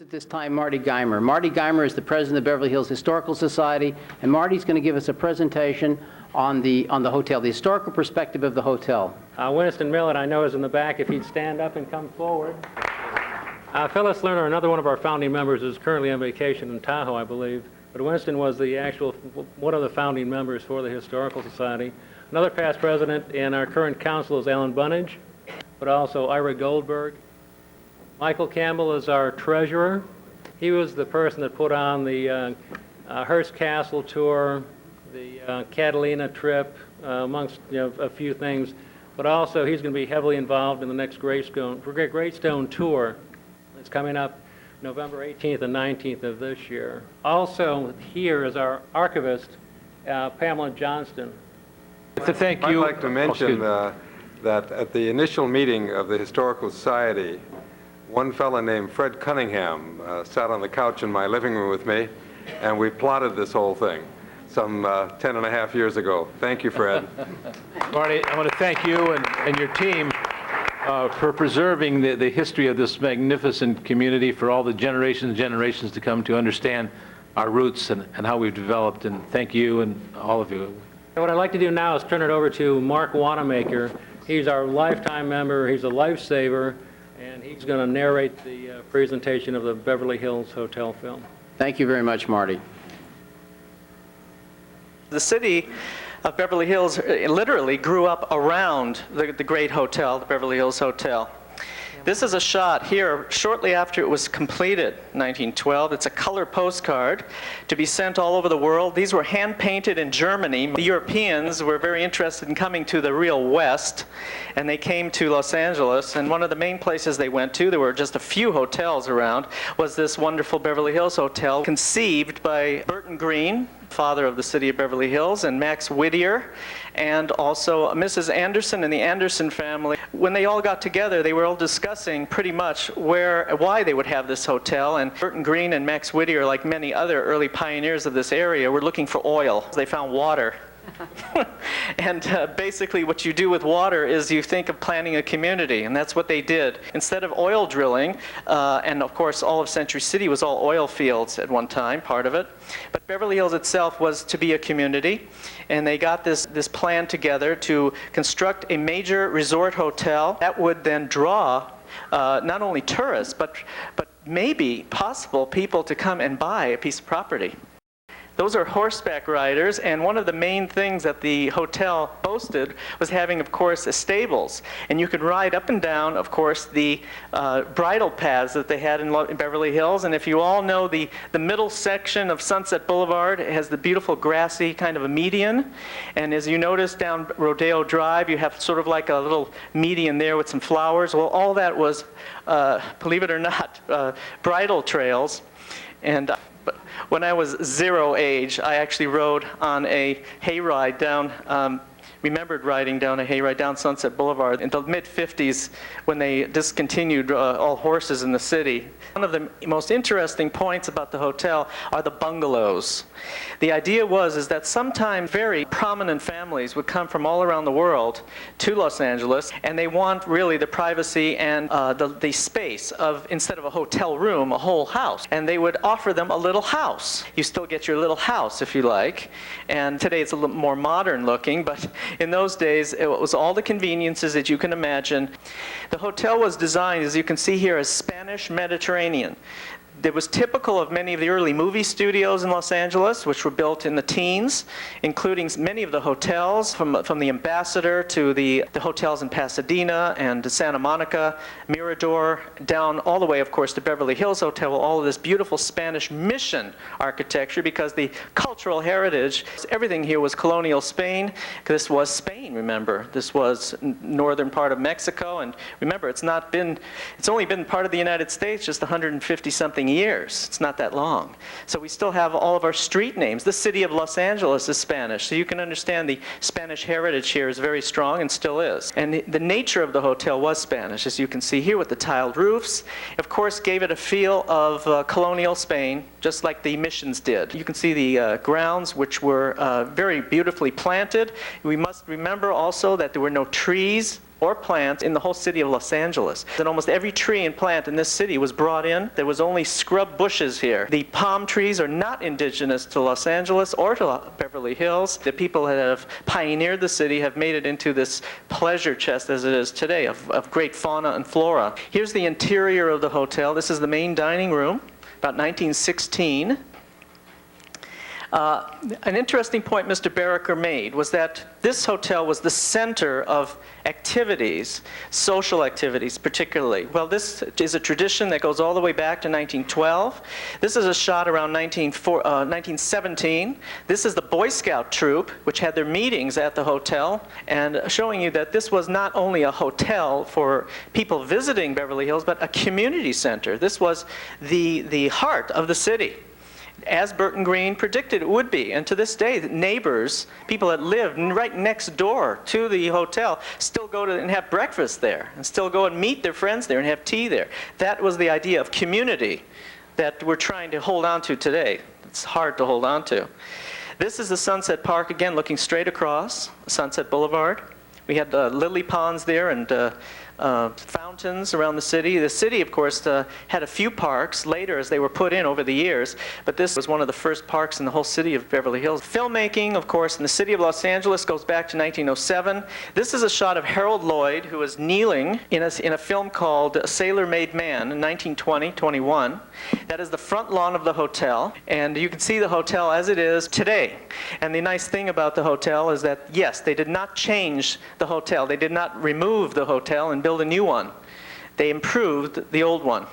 At this time, Marty Geimer. Marty Geimer is the president of the Beverly Hills Historical Society, and Marty's going to give us a presentation on the hotel, the historical perspective of the hotel. Winston Millett, I know, is in the back. If he'd stand up and come forward. Phyllis Lerner, another one of our founding members, is currently on vacation in Tahoe, I believe. But Winston was the one of the founding members for the Historical Society. Another past president in our current council is Alan Bunnage, but also Ira Goldberg. Michael Campbell is our treasurer. He was the person that put on the Hearst Castle tour, the Catalina trip, amongst a few things. But also he's going to be heavily involved in the next Greystone tour. It's coming up November 18th and 19th of this year. Also here is our archivist, Pamela Johnston. Thank you. I'd like to mention that at the initial meeting of the Historical Society, one fellow named Fred Cunningham sat on the couch in my living room with me, and we plotted this whole thing some 10 and a half years ago. Thank you, Fred. Marty, I want to thank you and your team for preserving the history of this magnificent community for all the generations and generations to come to understand our roots and how we've developed. And thank you and all of you. What I'd like to do now is turn it over to Marc Wanamaker. He's our lifetime member. He's a lifesaver. And he's going to narrate the presentation of the Beverly Hills Hotel film. Thank you very much, Marty. The city of Beverly Hills literally grew up around the great hotel, the Beverly Hills Hotel. This is a shot here shortly after it was completed, 1912. It's a color postcard to be sent all over the world. These were hand-painted in Germany. The Europeans were very interested in coming to the real West, and they came to Los Angeles. And one of the main places they went to, there were just a few hotels around, was this wonderful Beverly Hills Hotel, conceived by Burton Green, father of the city of Beverly Hills, and Max Whittier, and also Mrs. Anderson and the Anderson family. When they all got together, they were all discussing pretty much why they would have this hotel. And Burton Green and Max Whittier, like many other early pioneers of this area, were looking for oil. They found water. And basically what you do with water is you think of planning a community, and that's what they did. Instead of oil drilling, and of course all of Century City was all oil fields at one time, part of it, but Beverly Hills itself was to be a community, and they got this plan together to construct a major resort hotel that would then draw not only tourists, but maybe possible people to come and buy a piece of property. Those are horseback riders, and one of the main things that the hotel boasted was having, of course, stables. And you could ride up and down, of course, the bridle paths that they had in Beverly Hills. And if you all know the middle section of Sunset Boulevard, it has the beautiful grassy kind of a median. And as you notice down Rodeo Drive, you have sort of like a little median there with some flowers. Well, all that was, believe it or not, bridle trails. And when I was 0 age, I actually rode on a hayride down, remembered riding down a hayride down Sunset Boulevard in the mid-50s when they discontinued all horses in the city. One of the most interesting points about the hotel are the bungalows. The idea is that sometimes very prominent families would come from all around the world to Los Angeles, and they want really the privacy and the space of, instead of a hotel room, a whole house. And they would offer them a little house. You still get your little house if you like. And today it's a little more modern looking, but in those days it was all the conveniences that you can imagine. The hotel was designed, as you can see here, as Spanish Mediterranean. It was typical of many of the early movie studios in Los Angeles, which were built in the teens, including many of the hotels, from the Ambassador to the hotels in Pasadena and Santa Monica, Mirador, down all the way, of course, to Beverly Hills Hotel, all of this beautiful Spanish mission architecture, because the cultural heritage, everything here was colonial Spain. This was Spain, remember. This was northern part of Mexico, and remember, it's only been part of the United States just 150-something years. It's not that long. So we still have all of our street names. The city of Los Angeles is Spanish, so you can understand the Spanish heritage here is very strong and still is. And the nature of the hotel was Spanish, as you can see here with the tiled roofs. Of course, gave it a feel of colonial Spain, just like the missions did. You can see the grounds, which were very beautifully planted. We must remember also that there were no trees or plants in the whole city of Los Angeles. And almost every tree and plant in this city was brought in. There was only scrub bushes here. The palm trees are not indigenous to Los Angeles or to Beverly Hills. The people that have pioneered the city have made it into this pleasure chest as it is today of great fauna and flora. Here's the interior of the hotel. This is the main dining room, about 1916. An interesting point Mr. Barraker made was that this hotel was the center of activities, social activities particularly. Well, this is a tradition that goes all the way back to 1912. This is a shot around 1917. This is the Boy Scout troop, which had their meetings at the hotel, and showing you that this was not only a hotel for people visiting Beverly Hills, but a community center. This was the heart of the city, as Burton Green predicted it would be. And to this day, the neighbors, people that lived right next door to the hotel, still go to and have breakfast there, and still go and meet their friends there and have tea there. That was the idea of community that we're trying to hold on to today. It's hard to hold on to. This is the Sunset Park, again, looking straight across Sunset Boulevard. We had lily ponds there and fountains around the city. The city, of course, had a few parks later as they were put in over the years, but this was one of the first parks in the whole city of Beverly Hills. Filmmaking, of course, in the city of Los Angeles goes back to 1907. This is a shot of Harold Lloyd, who was kneeling in a film called A Sailor Made Man in 1920-21. That is the front lawn of the hotel, and you can see the hotel as it is today. And the nice thing about the hotel is that, yes, they did not change the hotel. They did not remove the hotel and build a new one. They improved the old one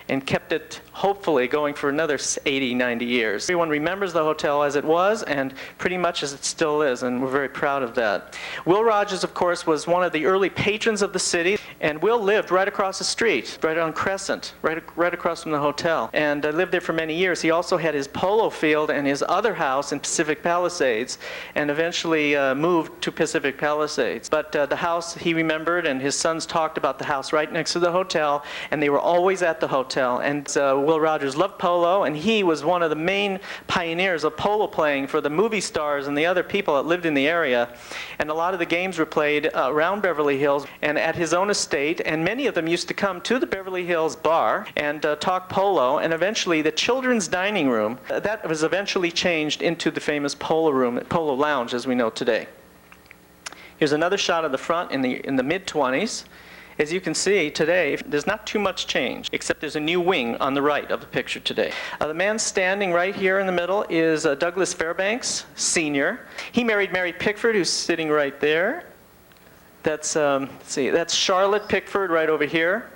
and kept it, hopefully, going for another 80, 90 years. Everyone remembers the hotel as it was and pretty much as it still is, and we're very proud of that. Will Rogers, of course, was one of the early patrons of the city, and Will lived right across the street, right on Crescent, right across from the hotel, and lived there for many years. He also had his polo field and his other house in Pacific Palisades, and eventually moved to Pacific Palisades. But the house he remembered, and his sons talked about the house right next to the hotel, and they were always at the hotel. And Will Rogers loved polo, and he was one of the main pioneers of polo playing for the movie stars and the other people that lived in the area. And a lot of the games were played around Beverly Hills and at his own estate, and many of them used to come to the Beverly Hills bar and talk polo, and eventually the children's dining room, that was eventually changed into the famous polo room, polo lounge as we know today. Here's another shot of the front in the mid-20s. As you can see today, there's not too much change, except there's a new wing on the right of the picture today. The man standing right here in the middle is Douglas Fairbanks, Sr. He married Mary Pickford, who's sitting right there. That's, let's see, that's Charlotte Pickford right over here.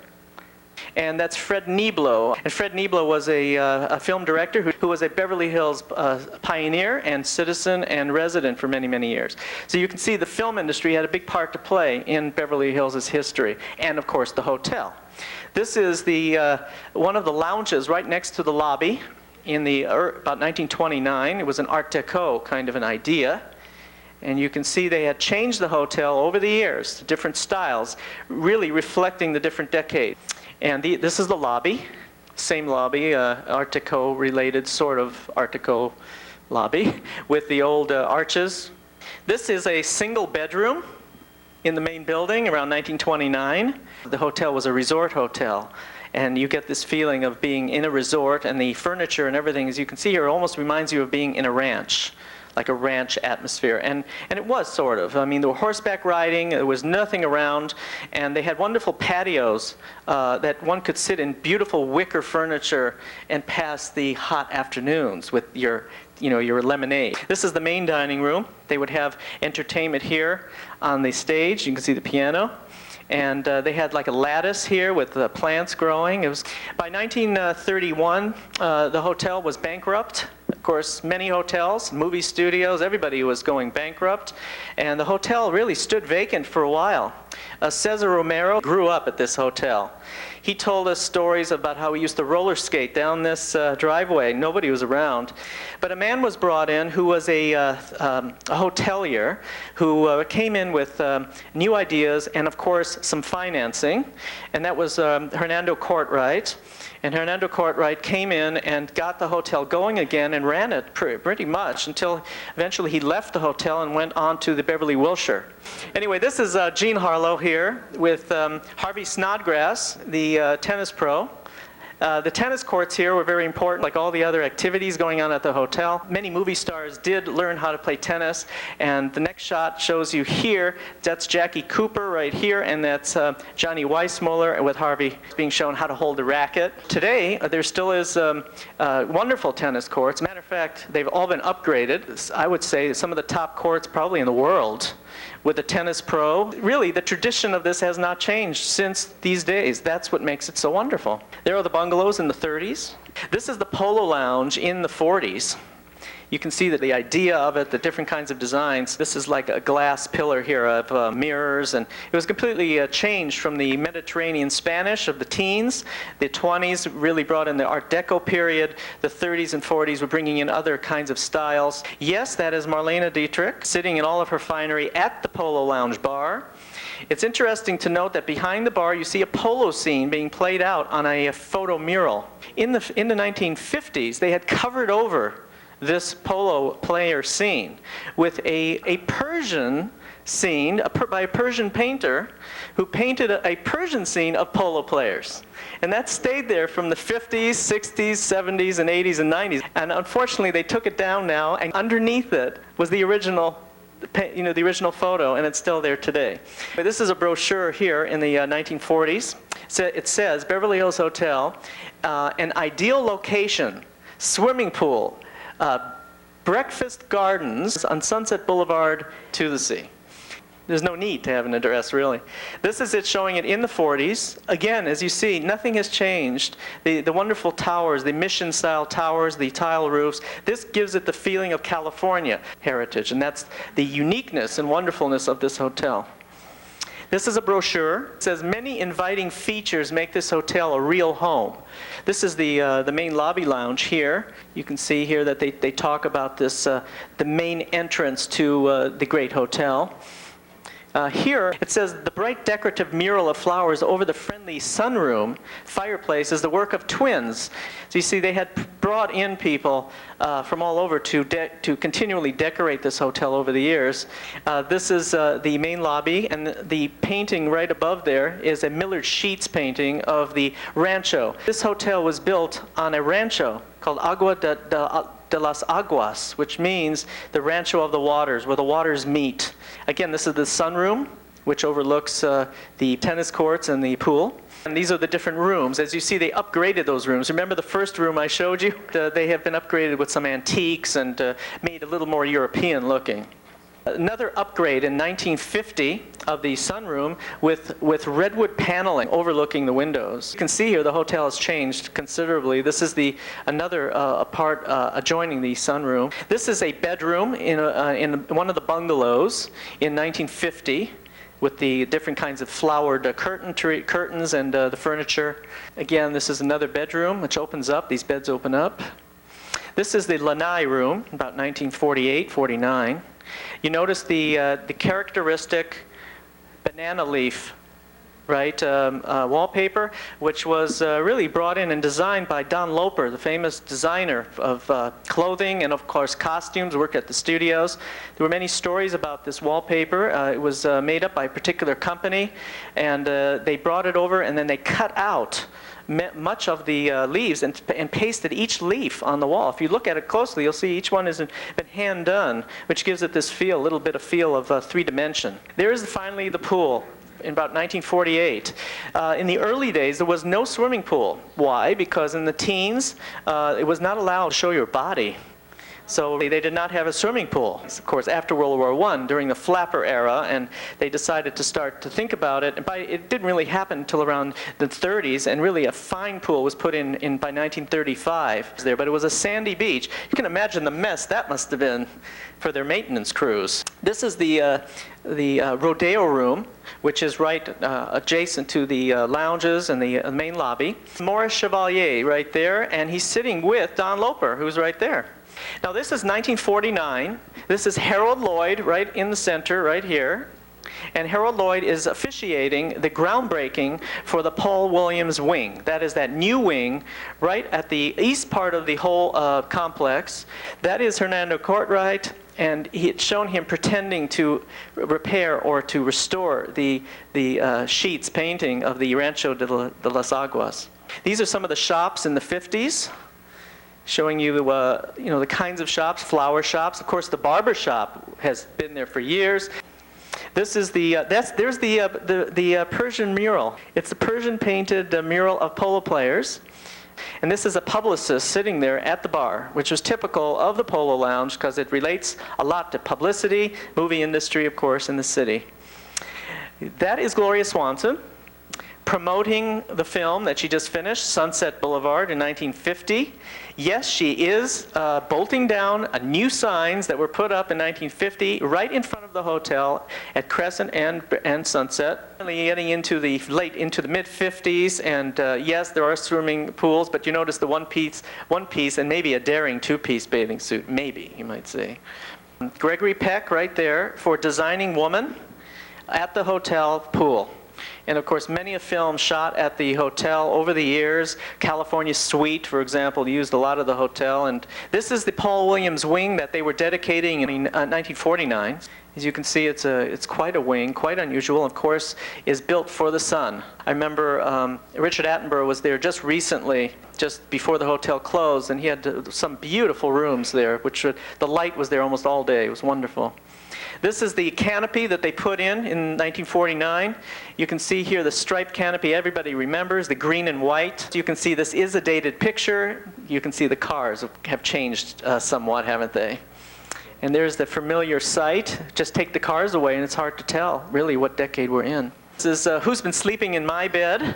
And that's Fred Niblo. And Fred Niblo was a film director who was a Beverly Hills pioneer and citizen and resident for many, many years. So you can see the film industry had a big part to play in Beverly Hills' history, and of course the hotel. This is one of the lounges right next to the lobby in about 1929. It was an Art Deco kind of an idea. And you can see they had changed the hotel over the years to different styles, really reflecting the different decades. And this is the lobby, same lobby, Art Deco related sort of Art Deco lobby with the old arches. This is a single bedroom in the main building around 1929. The hotel was a resort hotel. And you get this feeling of being in a resort, and the furniture and everything, as you can see here, almost reminds you of being in a ranch. Like a ranch atmosphere, and it was sort of. I mean, there were horseback riding, there was nothing around, and they had wonderful patios that one could sit in beautiful wicker furniture and pass the hot afternoons with your lemonade. This is the main dining room. They would have entertainment here on the stage. You can see the piano. And they had like a lattice here with plants growing. By 1931, the hotel was bankrupt. Of course, many hotels, movie studios, everybody was going bankrupt. And the hotel really stood vacant for a while. Cesar Romero grew up at this hotel. He told us stories about how he used to roller skate down this driveway. Nobody was around. But a man was brought in who was a hotelier who came in with new ideas and, of course, some financing. And that was Hernando Courtright. And Hernando Cortright came in and got the hotel going again and ran it pretty much until eventually he left the hotel and went on to the Beverly Wilshire. Anyway, this is Jean Harlow here with Harvey Snodgrass, the tennis pro. The tennis courts here were very important, like all the other activities going on at the hotel. Many movie stars did learn how to play tennis, and the next shot shows you here, that's Jackie Cooper right here, and that's Johnny Weissmuller with Harvey being shown how to hold the racket. Today, there still is wonderful tennis courts. Matter of fact, they've all been upgraded. I would say some of the top courts probably in the world with the tennis pro. Really, the tradition of this has not changed since these days. That's what makes it so wonderful. There are the bungalows in the 30s. This is the polo lounge in the 40s. You can see that the idea of it, the different kinds of designs. This is like a glass pillar here of mirrors, and it was completely changed from the Mediterranean Spanish of the teens. The 20s really brought in the Art Deco period. The 30s and 40s were bringing in other kinds of styles. Yes, that is Marlene Dietrich sitting in all of her finery at the Polo Lounge bar. It's interesting to note that behind the bar you see a polo scene being played out on a photo mural. In the 1950s, they had covered over this polo player scene with a Persian scene by a Persian painter who painted a Persian scene of polo players. And that stayed there from the 50s, 60s, 70s, and 80s, and 90s. And unfortunately, they took it down now, and underneath it was the original the original photo, and it's still there today. But this is a brochure here in the 1940s. So it says, Beverly Hills Hotel, an ideal location, swimming pool, breakfast gardens on Sunset Boulevard to the sea. There's no need to have an address, really. This is it showing it in the 40s. Again, as you see, nothing has changed. The wonderful towers, the mission-style towers, the tile roofs, this gives it the feeling of California heritage, and that's the uniqueness and wonderfulness of this hotel. This is a brochure. It says, many inviting features make this hotel a real home. This is the main lobby lounge here. You can see here that they talk about this, the main entrance to the great hotel. Here, it says, the bright decorative mural of flowers over the friendly sunroom fireplace is the work of twins. So you see, they had brought in people from all over to continually decorate this hotel over the years. This is the main lobby, and the painting right above there is a Millard Sheets painting of the rancho. This hotel was built on a rancho called Agua de las Aguas, which means the rancho of the waters, where the waters meet. Again, this is the sunroom, which overlooks the tennis courts and the pool. And these are the different rooms. As you see, they upgraded those rooms. Remember the first room I showed you? They have been upgraded with some antiques and made a little more European looking. Another upgrade in 1950 of the sunroom with redwood paneling overlooking the windows. You can see here the hotel has changed considerably. This is another part adjoining the sunroom. This is a bedroom in one of the bungalows in 1950 with the different kinds of flowered curtains and the furniture. Again, this is another bedroom which opens up. These beds open up. This is the lanai room, about 1948, 49. You notice the characteristic banana leaf, right, wallpaper, which was really brought in and designed by Don Loper, the famous designer of clothing and, of course, costumes, worked at the studios. There were many stories about this wallpaper. It was made up by a particular company, and they brought it over, and then they cut out much of the leaves and pasted each leaf on the wall. If you look at it closely, you'll see each one has been hand done, which gives it this feel, a little bit of feel of 3 dimension. There is finally the pool in about 1948. In the early days, there was no swimming pool. Why? Because in the teens, it was not allowed to show your body. So they did not have a swimming pool. Of course, after World War I, during the flapper era, and they decided to start to think about it. And it didn't really happen until around the 30s, and really a fine pool was put in by 1935 there. But it was a sandy beach. You can imagine the mess that must have been for their maintenance crews. This is the rodeo room, which is right adjacent to the lounges and the main lobby. Maurice Chevalier right there, and he's sitting with Don Loper, who's right there. Now this is 1949. This is Harold Lloyd right in the center, right here. And Harold Lloyd is officiating the groundbreaking for the Paul Williams wing. That is that new wing right at the east part of the whole complex. That is Hernando Cartwright, and he had shown him pretending to repair or to restore the Sheets painting of the Rancho de las Aguas. These are some of the shops in the 50s, showing you the kinds of shops, flower shops. Of course, the barber shop has been there for years. This is there's the Persian mural. It's a Persian painted mural of polo players. And this is a publicist sitting there at the bar, which was typical of the Polo Lounge because it relates a lot to publicity, movie industry, of course, in the city. That is Gloria Swanson promoting the film that she just finished, Sunset Boulevard, in 1950. Yes, she is bolting down new signs that were put up in 1950 right in front of the hotel at Crescent and Sunset. Getting into the mid-50s, and yes, there are swimming pools, but you notice the one piece and maybe a daring two-piece bathing suit, maybe, you might say. Gregory Peck right there for designing Woman at the hotel pool. And of course, many a film shot at the hotel over the years. California Suite, for example, used a lot of the hotel. And this is the Paul Williams wing that they were dedicating in 1949. As you can see, it's quite a wing, quite unusual. Of course, is built for the sun. I remember Richard Attenborough was there just recently, just before the hotel closed, and he had some beautiful rooms there, the light was there almost all day. It was wonderful. This is the canopy that they put in 1949. You can see here the striped canopy everybody remembers, the green and white. You can see this is a dated picture. You can see the cars have changed somewhat, haven't they? And there's the familiar site. Just take the cars away and it's hard to tell really what decade we're in. This is Who's Been Sleeping in My Bed?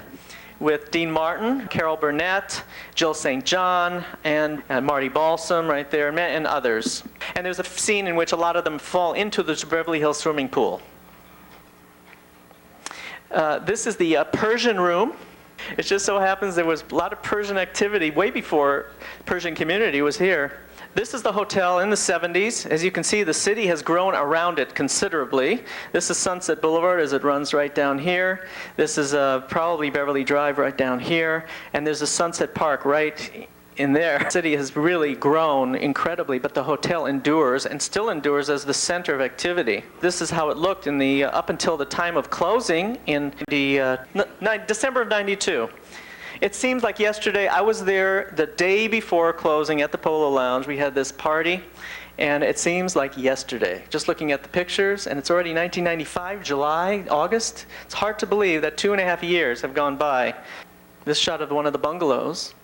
With Dean Martin, Carol Burnett, Jill St. John, and Marty Balsam right there, and others. And there's a scene in which a lot of them fall into the Beverly Hills swimming pool. This is the Persian room. It just so happens there was a lot of Persian activity way before the Persian community was here. This is the hotel in the 70s. As you can see, the city has grown around it considerably. This is Sunset Boulevard as it runs right down here. This is probably Beverly Drive right down here. And there's a Sunset Park right in there. The city has really grown incredibly, but the hotel endures and still endures as the center of activity. This is how it looked in the up until the time of closing in the December of '92. It seems like yesterday. I was there the day before closing at the Polo Lounge. We had this party, and it seems like yesterday. Just looking at the pictures, and it's already 1995, July, August. It's hard to believe that 2.5 years have gone by. This shot of one of the bungalows,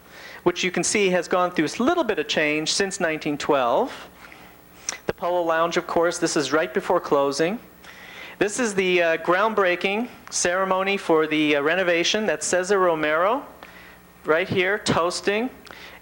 which you can see has gone through a little bit of change since 1912. The Polo Lounge, of course, this is right before closing. This is the groundbreaking ceremony for the renovation. That's Cesar Romero. Right here, toasting,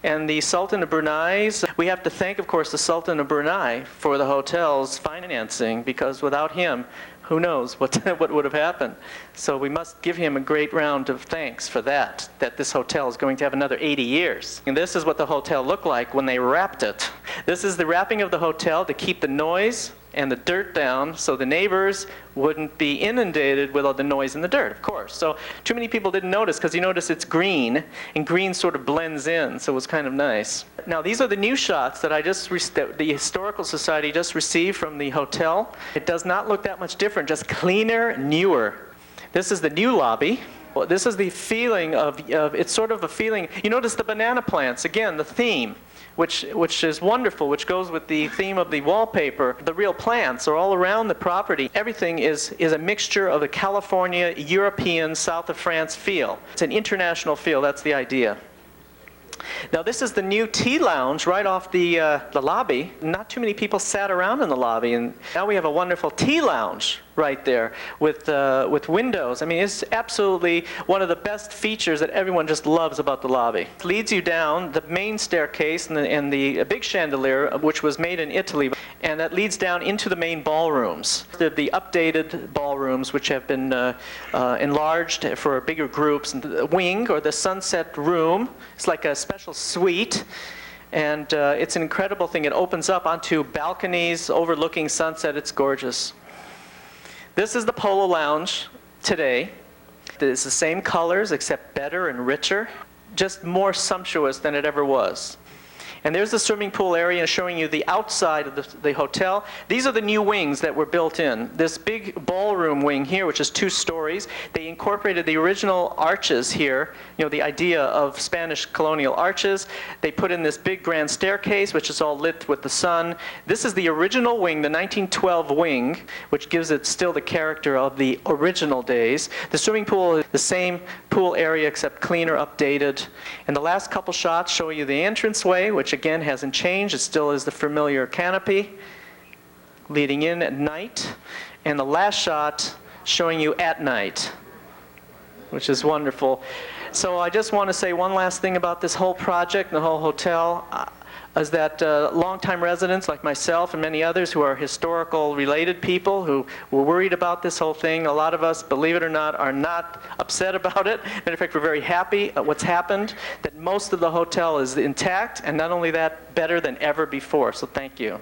and the Sultan of Brunei's. We have to thank, of course, the Sultan of Brunei for the hotel's financing, because without him, who knows what would have happened. So we must give him a great round of thanks for that this hotel is going to have another 80 years. And this is what the hotel looked like when they wrapped it. This is the wrapping of the hotel to keep the noise and the dirt down so the neighbors wouldn't be inundated with all the noise and the dirt, of course. So too many people didn't notice, because you notice it's green, and green sort of blends in, so it was kind of nice. Now these are the new shots that the Historical Society just received from the hotel. It does not look that much different, just cleaner, newer. This is the new lobby. Well, this is the feeling of it's sort of a feeling. You notice the banana plants, again, the theme, which is wonderful, which goes with the theme of the wallpaper. The real plants are all around the property. Everything is a mixture of the California, European, south of France feel. It's an international feel, that's the idea. Now this is the new tea lounge right off the lobby. Not too many people sat around in the lobby, and now we have a wonderful tea lounge right there with windows. I mean, it's absolutely one of the best features that everyone just loves about the lobby. It leads you down the main staircase and the big chandelier, which was made in Italy, and that leads down into the main ballrooms. The updated ballrooms, which have been enlarged for bigger groups. And the wing, or the sunset room, it's like a special suite. And it's an incredible thing. It opens up onto balconies overlooking sunset. It's gorgeous. This is the Polo Lounge today. It's the same colors except better and richer, just more sumptuous than it ever was. And there's the swimming pool area showing you the outside of the hotel. These are the new wings that were built in. This big ballroom wing here, which is 2 stories, they incorporated the original arches here, you know, the idea of Spanish colonial arches. They put in this big grand staircase, which is all lit with the sun. This is the original wing, the 1912 wing, which gives it still the character of the original days. The swimming pool is the same pool area except cleaner, updated. And the last couple shots show you the entranceway, which again hasn't changed. It still is the familiar canopy leading in at night. And the last shot showing you at night, which is wonderful. So I just want to say one last thing about this whole project and the whole hotel. Is that longtime residents like myself and many others who are historical related people who were worried about this whole thing, a lot of us, believe it or not, are not upset about it. Matter of fact, we're very happy at what's happened, that most of the hotel is intact, and not only that, better than ever before. So thank you.